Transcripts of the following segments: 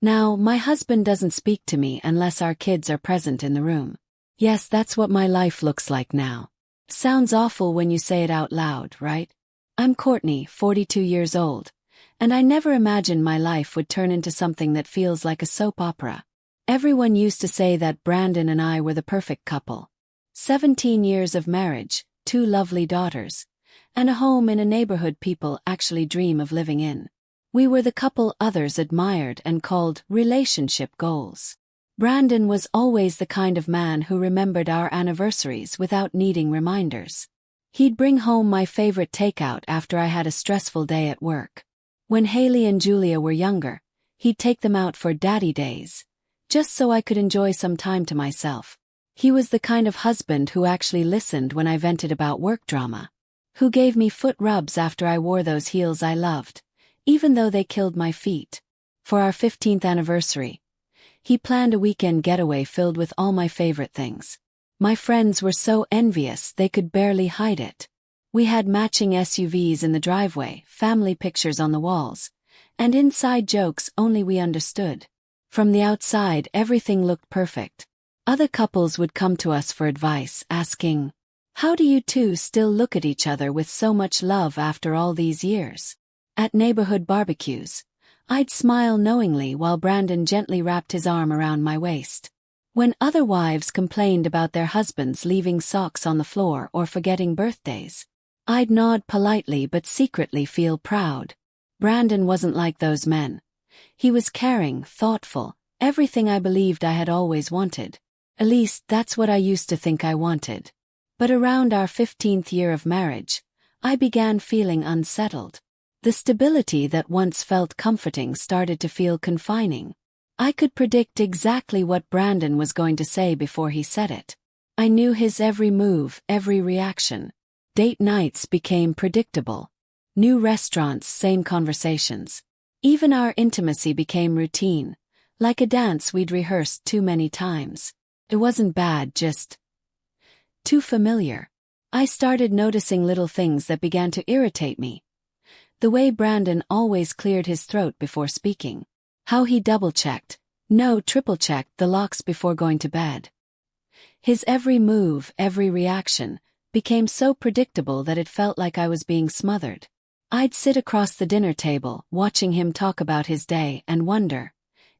Now, my husband doesn't speak to me unless our kids are present in the room. Yes, that's what my life looks like now. Sounds awful when you say it out loud, right? I'm Courtney, 42 years old, and I never imagined my life would turn into something that feels like a soap opera. Everyone used to say that Brandon and I were the perfect couple. 17 years of marriage, 2 lovely daughters, and a home in a neighborhood people actually dream of living in. We were the couple others admired and called relationship goals. Brandon was always the kind of man who remembered our anniversaries without needing reminders. He'd bring home my favorite takeout after I had a stressful day at work. When Haley and Julia were younger, he'd take them out for daddy days, just so I could enjoy some time to myself. He was the kind of husband who actually listened when I vented about work drama, who gave me foot rubs after I wore those heels I loved, even though they killed my feet. For our 15th anniversary, he planned a weekend getaway filled with all my favorite things. My friends were so envious they could barely hide it. We had matching SUVs in the driveway, family pictures on the walls, and inside jokes only we understood. From the outside, everything looked perfect. Other couples would come to us for advice, asking, "How do you two still look at each other with so much love after all these years?" At neighborhood barbecues, I'd smile knowingly while Brandon gently wrapped his arm around my waist. When other wives complained about their husbands leaving socks on the floor or forgetting birthdays, I'd nod politely but secretly feel proud. Brandon wasn't like those men. He was caring, thoughtful, everything I believed I had always wanted. At least, that's what I used to think I wanted. But around our 15th year of marriage, I began feeling unsettled. The stability that once felt comforting started to feel confining. I could predict exactly what Brandon was going to say before he said it. I knew his every move, every reaction. Date nights became predictable. New restaurants, same conversations. Even our intimacy became routine, like a dance we'd rehearsed too many times. It wasn't bad, just too familiar. I started noticing little things that began to irritate me. The way Brandon always cleared his throat before speaking. How he double-checked, no, triple-checked the locks before going to bed. His every move, every reaction, became so predictable that it felt like I was being smothered. I'd sit across the dinner table, watching him talk about his day, and wonder,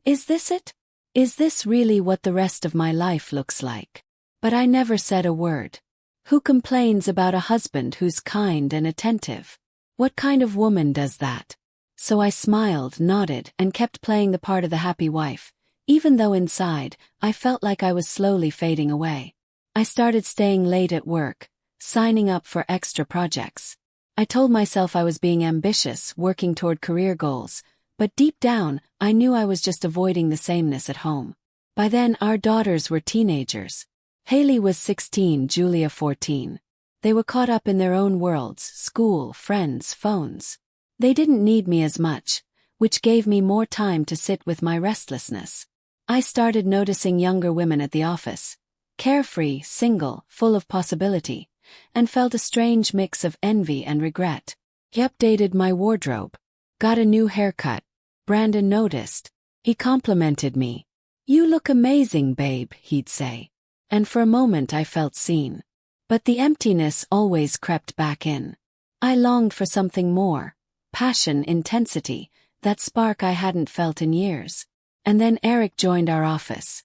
is this it? Is this really what the rest of my life looks like? But I never said a word. Who complains about a husband who's kind and attentive? What kind of woman does that? So I smiled, nodded, and kept playing the part of the happy wife, even though inside, I felt like I was slowly fading away. I started staying late at work, signing up for extra projects. I told myself I was being ambitious, working toward career goals, but deep down, I knew I was just avoiding the sameness at home. By then, our daughters were teenagers. Haley was 16, Julia 14. They were caught up in their own worlds, school, friends, phones. They didn't need me as much, which gave me more time to sit with my restlessness. I started noticing younger women at the office, carefree, single, full of possibility, and felt a strange mix of envy and regret. He updated my wardrobe. Got a new haircut. Brandon noticed. He complimented me. "You look amazing, babe," he'd say. And for a moment I felt seen. But the emptiness always crept back in. I longed for something more. Passion, intensity, that spark I hadn't felt in years. And then Eric joined our office.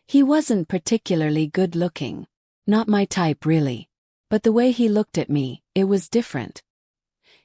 He wasn't particularly good-looking. Not my type, really. But the way he looked at me, it was different.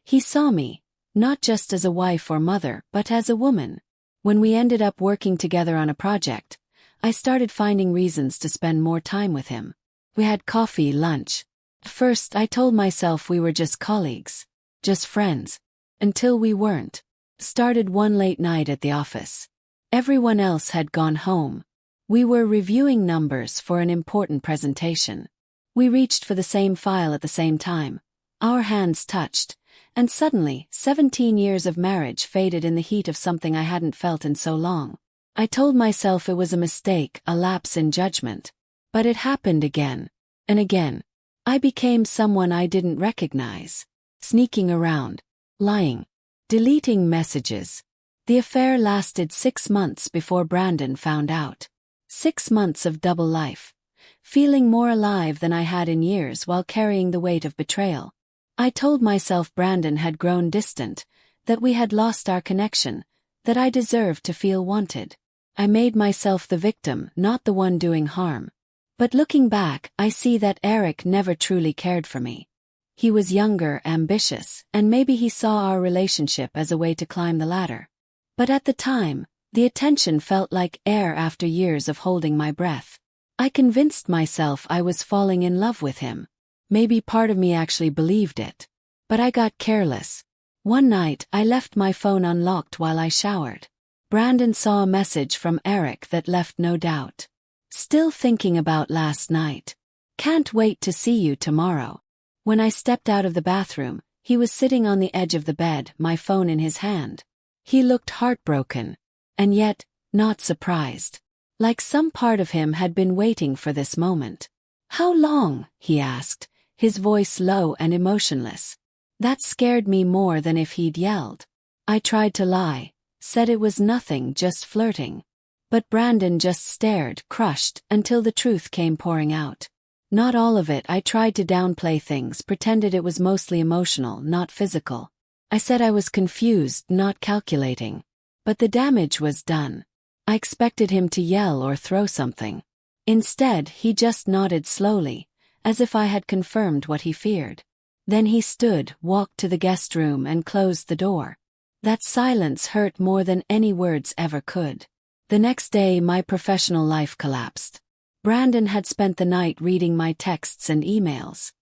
He saw me, not just as a wife or mother, but as a woman. When we ended up working together on a project, I started finding reasons to spend more time with him. We had coffee, lunch. At first, I told myself we were just colleagues, just friends, until we weren't. Started one late night at the office. Everyone else had gone home. We were reviewing numbers for an important presentation. We reached for the same file at the same time. Our hands touched, and suddenly, 17 years of marriage faded in the heat of something I hadn't felt in so long. I told myself it was a mistake, a lapse in judgment. But it happened again, and again. I became someone I didn't recognize. Sneaking around, lying, deleting messages. The affair lasted 6 months before Brandon found out. 6 months of double life. Feeling more alive than I had in years while carrying the weight of betrayal. I told myself Brandon had grown distant, that we had lost our connection, that I deserved to feel wanted. I made myself the victim, not the one doing harm. But looking back, I see that Eric never truly cared for me. He was younger, ambitious, and maybe he saw our relationship as a way to climb the ladder. But at the time, the attention felt like air after years of holding my breath. I convinced myself I was falling in love with him. Maybe part of me actually believed it. But I got careless. One night, I left my phone unlocked while I showered. Brandon saw a message from Eric that left no doubt. Still thinking about last night. Can't wait to see you tomorrow. When I stepped out of the bathroom, he was sitting on the edge of the bed, my phone in his hand. He looked heartbroken. And yet, not surprised. Like some part of him had been waiting for this moment. "How long?" he asked, his voice low and emotionless. That scared me more than if he'd yelled. I tried to lie, said it was nothing, just flirting. But Brandon just stared, crushed, until the truth came pouring out. Not all of it. I tried to downplay things, pretended it was mostly emotional, not physical. I said I was confused, not calculating. But the damage was done. I expected him to yell or throw something. Instead, he just nodded slowly, as if I had confirmed what he feared. Then he stood, walked to the guest room and closed the door. That silence hurt more than any words ever could. The next day, my professional life collapsed. Brandon had spent the night reading my texts and emails.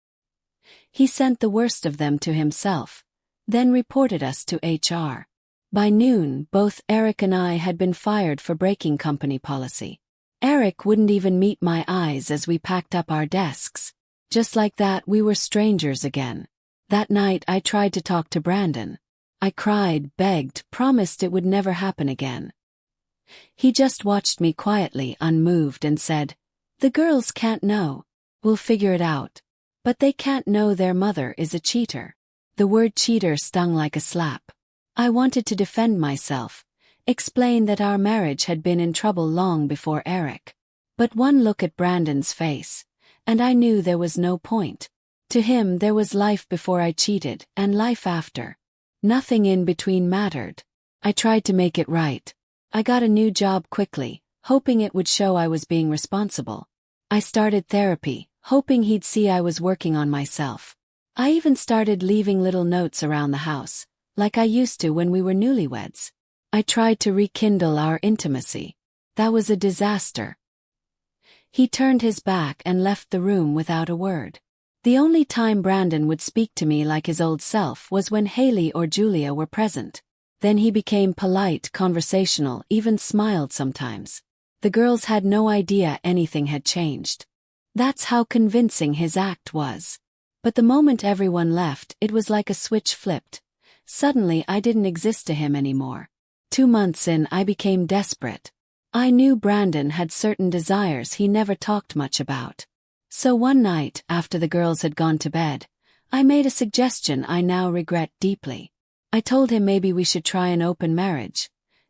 He sent the worst of them to himself, then reported us to HR. By noon, both Eric and I had been fired for breaking company policy. Eric wouldn't even meet my eyes as we packed up our desks. Just like that, we were strangers again. That night, I tried to talk to Brandon. I cried, begged, promised it would never happen again. He just watched me quietly, unmoved, and said, "The girls can't know. We'll figure it out. But they can't know their mother is a cheater." The word cheater stung like a slap. I wanted to defend myself, explain that our marriage had been in trouble long before Eric. But one look at Brandon's face, and I knew there was no point. To him there was life before I cheated, and life after. Nothing in between mattered. I tried to make it right. I got a new job quickly, hoping it would show I was being responsible. I started therapy, hoping he'd see I was working on myself. I even started leaving little notes around the house, like I used to when we were newlyweds. I tried to rekindle our intimacy. That was a disaster. He turned his back and left the room without a word. The only time Brandon would speak to me like his old self was when Haley or Julia were present. Then he became polite, conversational, even smiled sometimes. The girls had no idea anything had changed. That's how convincing his act was. But the moment everyone left, it was like a switch flipped. Suddenly I didn't exist to him anymore. 2 months in, I became desperate. I knew Brandon had certain desires he never talked much about. So one night, after the girls had gone to bed, I made a suggestion I now regret deeply. I told him maybe we should try an open marriage.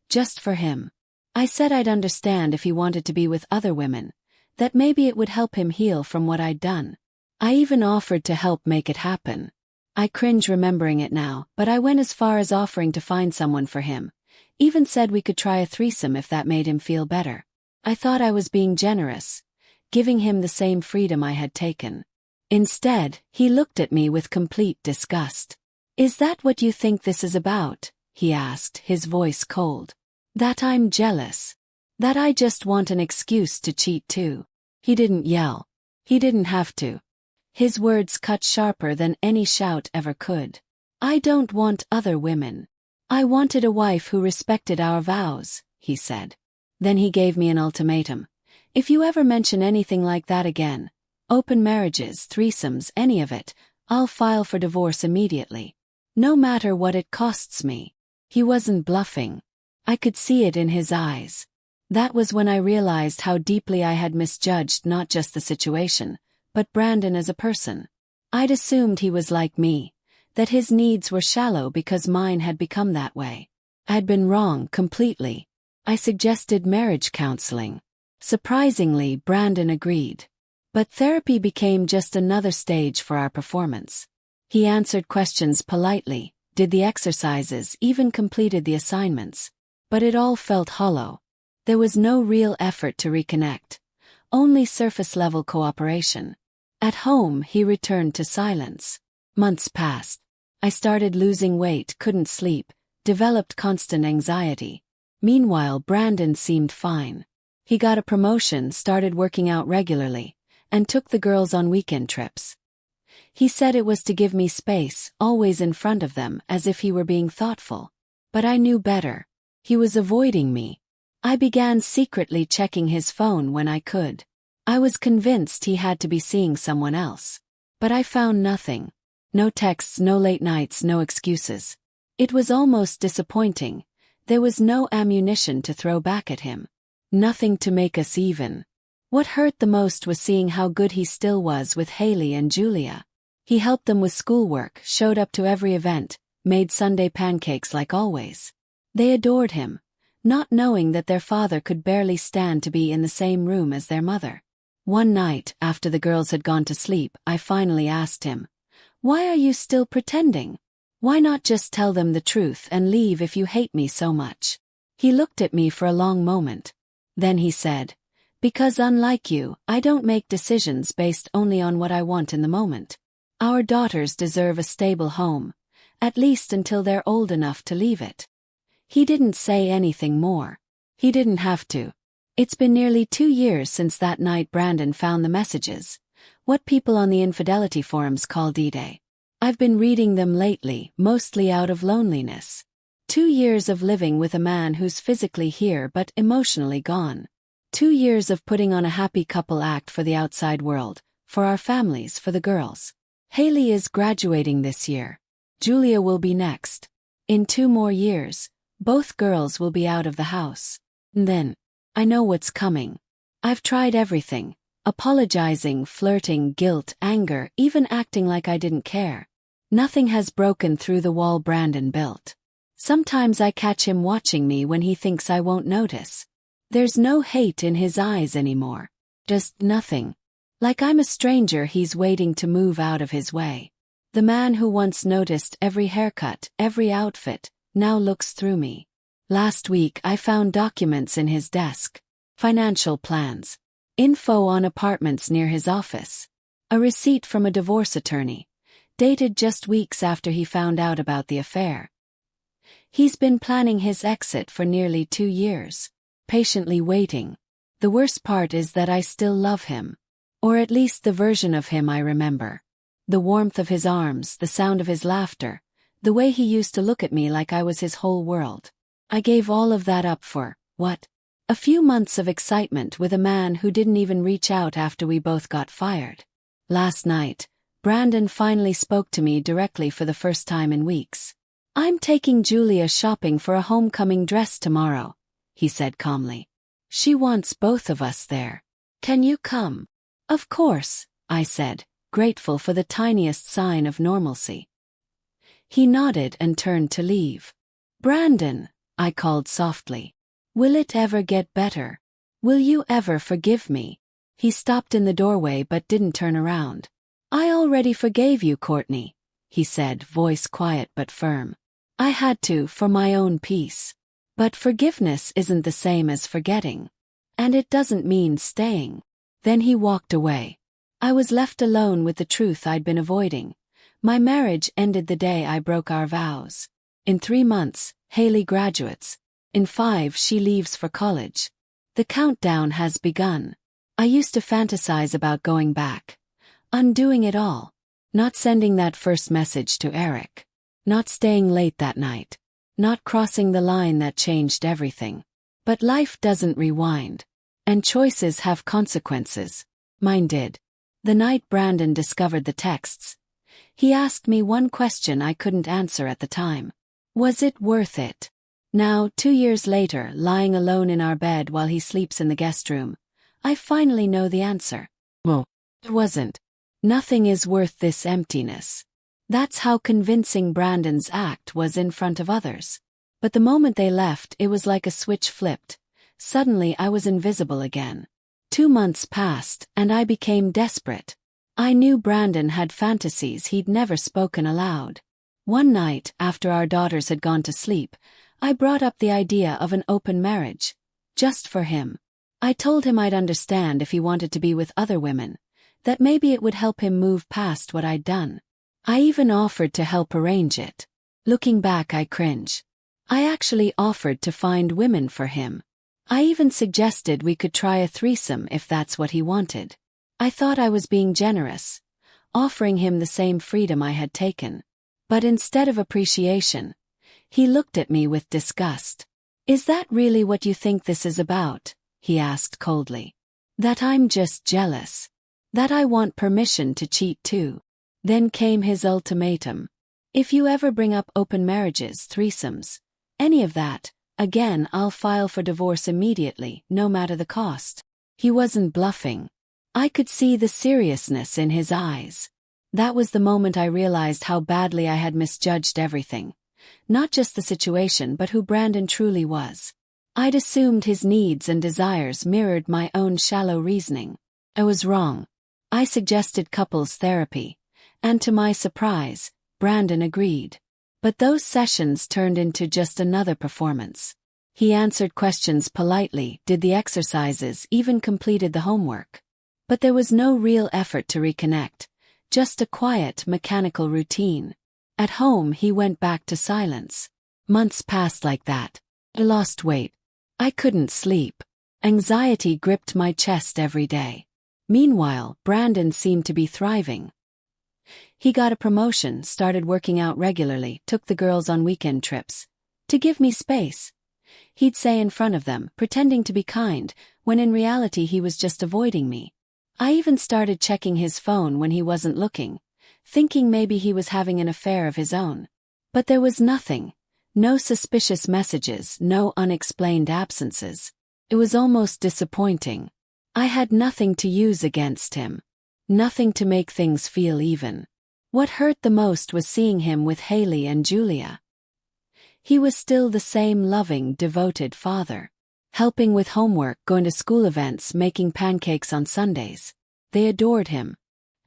Just for him. I said I'd understand if he wanted to be with other women, that maybe it would help him heal from what I'd done. I even offered to help make it happen. I cringe remembering it now, but I went as far as offering to find someone for him. Even said we could try a threesome if that made him feel better. I thought I was being generous, giving him the same freedom I had taken. Instead, he looked at me with complete disgust. "Is that what you think this is about?" he asked, his voice cold. "That I'm jealous? That I just want an excuse to cheat too?" He didn't yell. He didn't have to. His words cut sharper than any shout ever could. "I don't want other women. I wanted a wife who respected our vows," he said. Then he gave me an ultimatum. "If you ever mention anything like that again, open marriages, threesomes, any of it, I'll file for divorce immediately. No matter what it costs me." He wasn't bluffing. I could see it in his eyes. That was when I realized how deeply I had misjudged not just the situation, but Brandon as a person. I'd assumed he was like me, that his needs were shallow because mine had become that way. I'd been wrong completely. I suggested marriage counseling. Surprisingly, Brandon agreed. But therapy became just another stage for our performance. He answered questions politely, did the exercises, even completed the assignments. But it all felt hollow. There was no real effort to reconnect. Only surface-level cooperation. At home, he returned to silence. Months passed. I started losing weight, couldn't sleep, developed constant anxiety. Meanwhile, Brandon seemed fine. He got a promotion, started working out regularly, and took the girls on weekend trips. He said it was to give me space, always in front of them, as if he were being thoughtful. But I knew better. He was avoiding me. I began secretly checking his phone when I could. I was convinced he had to be seeing someone else. But I found nothing. No texts, no late nights, no excuses. It was almost disappointing. There was no ammunition to throw back at him. Nothing to make us even. What hurt the most was seeing how good he still was with Haley and Julia. He helped them with schoolwork, showed up to every event, made Sunday pancakes like always. They adored him, not knowing that their father could barely stand to be in the same room as their mother. One night, after the girls had gone to sleep, I finally asked him, "Why are you still pretending? Why not just tell them the truth and leave if you hate me so much?" He looked at me for a long moment. Then he said, "Because unlike you, I don't make decisions based only on what I want in the moment. Our daughters deserve a stable home, at least until they're old enough to leave it." He didn't say anything more. He didn't have to. It's been nearly 2 years since that night Brandon found the messages, what people on the infidelity forums call D-Day. I've been reading them lately, mostly out of loneliness. 2 years of living with a man who's physically here but emotionally gone. 2 years of putting on a happy couple act for the outside world, for our families, for the girls. Haley is graduating this year. Julia will be next. In 2 more years, both girls will be out of the house. And then, I know what's coming. I've tried everything. Apologizing, flirting, guilt, anger, even acting like I didn't care. Nothing has broken through the wall Brandon built. Sometimes I catch him watching me when he thinks I won't notice. There's no hate in his eyes anymore. Just nothing. Like I'm a stranger he's waiting to move out of his way. The man who once noticed every haircut, every outfit, now looks through me. Last week I found documents in his desk. Financial plans. Info on apartments near his office. A receipt from a divorce attorney. Dated just weeks after he found out about the affair. He's been planning his exit for nearly 2 years. Patiently waiting. The worst part is that I still love him. Or at least the version of him I remember. The warmth of his arms, the sound of his laughter, the way he used to look at me like I was his whole world. I gave all of that up for, what? A few months of excitement with a man who didn't even reach out after we both got fired. Last night, Brandon finally spoke to me directly for the first time in weeks. "I'm taking Julia shopping for a homecoming dress tomorrow," he said calmly. "She wants both of us there. Can you come?" "Of course," I said, grateful for the tiniest sign of normalcy. He nodded and turned to leave. "Brandon," I called softly. "Will it ever get better? Will you ever forgive me?" He stopped in the doorway but didn't turn around. "I already forgave you, Courtney," he said, voice quiet but firm. "I had to, for my own peace. But forgiveness isn't the same as forgetting. And it doesn't mean staying." Then he walked away. I was left alone with the truth I'd been avoiding. My marriage ended the day I broke our vows. In 3 months, Haley graduates. In 5, she leaves for college. The countdown has begun. I used to fantasize about going back. Undoing it all. Not sending that first message to Eric. Not staying late that night. Not crossing the line that changed everything. But life doesn't rewind. And choices have consequences. Mine did. The night Brandon discovered the texts, he asked me one question I couldn't answer at the time. Was it worth it? Now, 2 years later, lying alone in our bed while he sleeps in the guest room, I finally know the answer. Well, it wasn't. Nothing is worth this emptiness. That's how convincing Brandon's act was in front of others. But the moment they left, it was like a switch flipped. Suddenly I was invisible again. 2 months passed, and I became desperate. I knew Brandon had fantasies he'd never spoken aloud. One night, after our daughters had gone to sleep, I brought up the idea of an open marriage. Just for him. I told him I'd understand if he wanted to be with other women, that maybe it would help him move past what I'd done. I even offered to help arrange it. Looking back, I cringe. I actually offered to find women for him. I even suggested we could try a threesome if that's what he wanted. I thought I was being generous, offering him the same freedom I had taken. But instead of appreciation, he looked at me with disgust. "Is that really what you think this is about?" he asked coldly. "That I'm just jealous? That I want permission to cheat too?" Then came his ultimatum. "If you ever bring up open marriages, threesomes, any of that, again, I'll file for divorce immediately, no matter the cost." He wasn't bluffing. I could see the seriousness in his eyes. That was the moment I realized how badly I had misjudged everything. Not just the situation, but who Brandon truly was. I'd assumed his needs and desires mirrored my own shallow reasoning. I was wrong. I suggested couples therapy, and to my surprise, Brandon agreed. But those sessions turned into just another performance. He answered questions politely, did the exercises, even completed the homework. But there was no real effort to reconnect, just a quiet, mechanical routine. At home, he went back to silence. Months passed like that. I lost weight. I couldn't sleep. Anxiety gripped my chest every day. Meanwhile, Brandon seemed to be thriving. He got a promotion, started working out regularly, took the girls on weekend trips. To give me space, he'd say in front of them, pretending to be kind, when in reality he was just avoiding me. I even started checking his phone when he wasn't looking, thinking maybe he was having an affair of his own. But there was nothing. No suspicious messages, no unexplained absences. It was almost disappointing. I had nothing to use against him. Nothing to make things feel even. What hurt the most was seeing him with Haley and Julia. He was still the same loving, devoted father. Helping with homework, going to school events, making pancakes on Sundays. They adored him.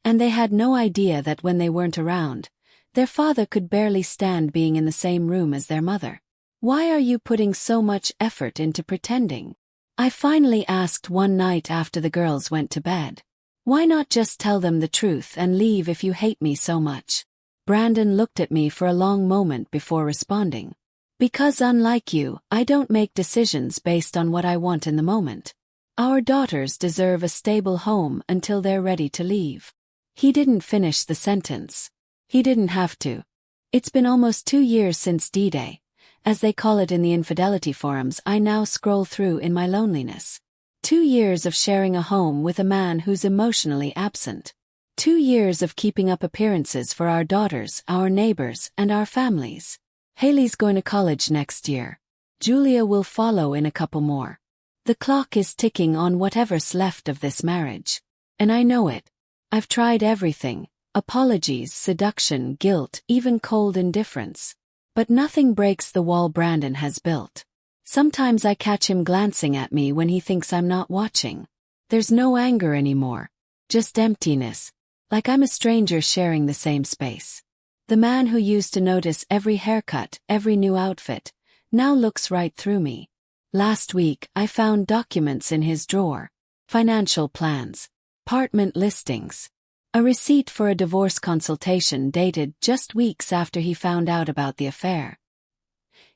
And they had no idea that when they weren't around, their father could barely stand being in the same room as their mother. "Why are you putting so much effort into pretending?" I finally asked one night after the girls went to bed. "Why not just tell them the truth and leave if you hate me so much?" Brandon looked at me for a long moment before responding. "Because unlike you, I don't make decisions based on what I want in the moment. Our daughters deserve a stable home until they're ready to leave." He didn't finish the sentence. He didn't have to. It's been almost 2 years since D-Day, as they call it in the infidelity forums I now scroll through in my loneliness. 2 years of sharing a home with a man who's emotionally absent. 2 years of keeping up appearances for our daughters, our neighbors, and our families. Haley's going to college next year. Julia will follow in a couple more. The clock is ticking on whatever's left of this marriage. And I know it. I've tried everything. Apologies, seduction, guilt, even cold indifference. But nothing breaks the wall Brandon has built. Sometimes I catch him glancing at me when he thinks I'm not watching. There's no anger anymore. Just emptiness. Like I'm a stranger sharing the same space. The man who used to notice every haircut, every new outfit, now looks right through me. Last week, I found documents in his drawer. Financial plans. Apartment listings. A receipt for a divorce consultation dated just weeks after he found out about the affair.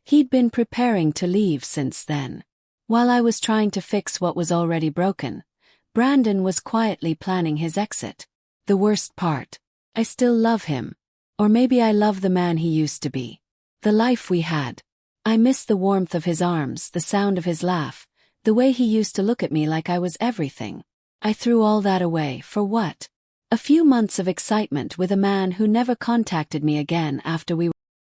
He'd been preparing to leave since then. While I was trying to fix what was already broken, Brandon was quietly planning his exit. The worst part. I still love him. Or maybe I love the man he used to be. The life we had. I miss the warmth of his arms, the sound of his laugh, the way he used to look at me like I was everything. I threw all that away, for what? A few months of excitement with a man who never contacted me again after we